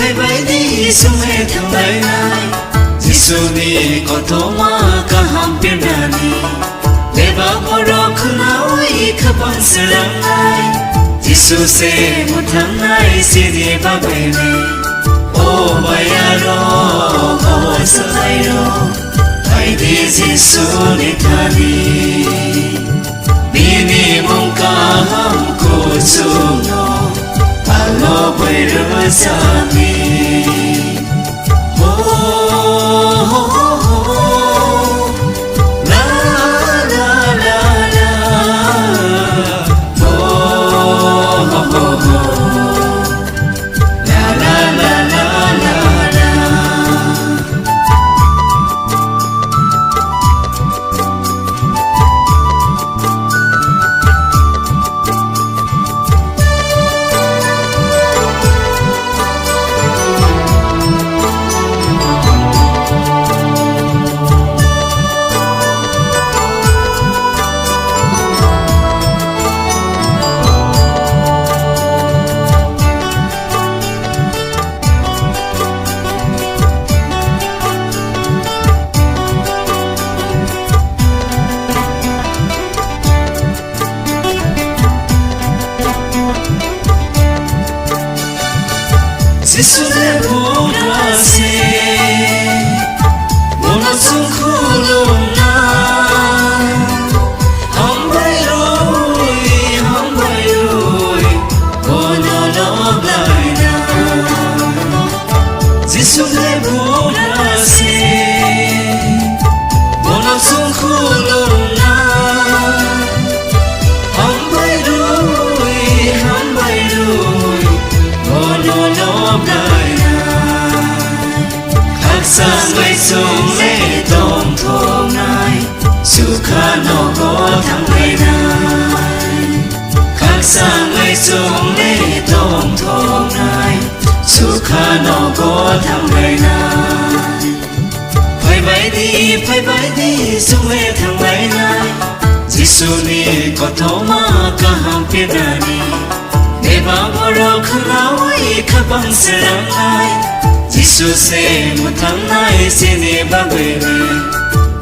phải vậy đi sung mê theo lời ai Giêsu Jisuni kotoma kahampir nani Leba borok nawi kapang serangai Jisu se mutangai sidi babebe O bayaro o salairo Haidi Jisu nitani Bini mungkaham kusuno Alo berusami Jisu le burase Mona sungkulum na Hambai roi Kono loblai na Jisu le burase Mona sungkulum na Hambai roi Kono loblai na Sang ngay sung lê tôm thôm nai Sukha no go thang ngay nai Khắc sang ngay sung lê tôm thôm nai Sukha no go thang ngay nai Phai bay đi sung lê thang ngay nai Jisu ni kotoma kahampir nani Deba borok nawi kapang serangai Jisu se mutangai sini babebe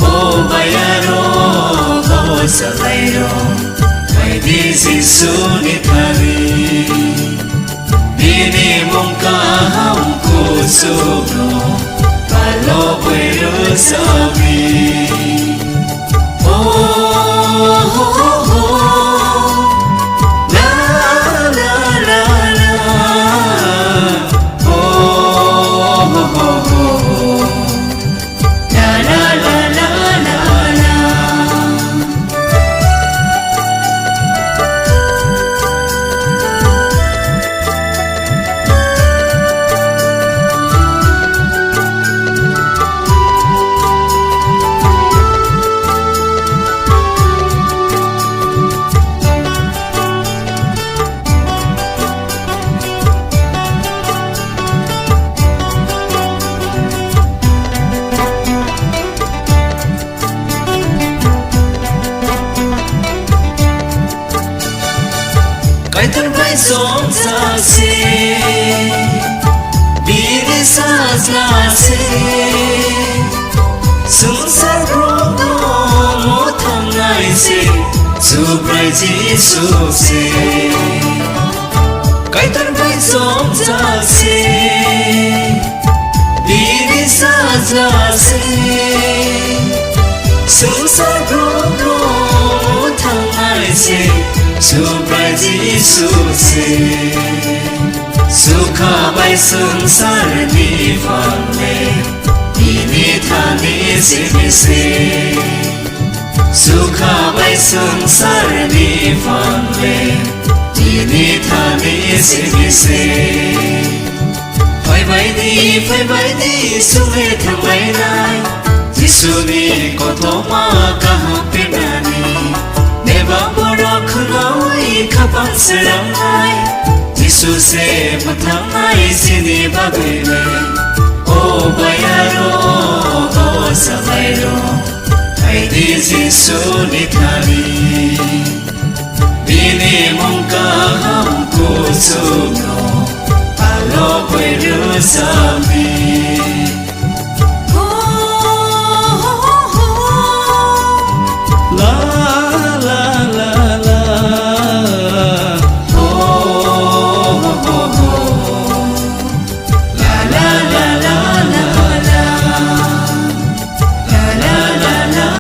O bayaro o salairo Haidi Jisu nitari Bini mungkaham kusuno Kalau berusami Kai tan kai som sa se Biri sa se Sungsar rono mo tham nai se Suprai Jisu se Kai tan kai som sa se Biri sa se Sungsar rono mo tham nai se Suprai Jisu se Sukha bai sansar ni fanle Ini thani simi se Sukha bai sansar ni fanle Ini thani simi se Phai bai di sungai thamai nai Jisu ni kotoma kahampir nani Deba borok nawi kapang serangai Jisu se mutangai sini babebe O bayaro o salairo Haidi Jisu nitari Bini mungkaham kusuno Alo berusami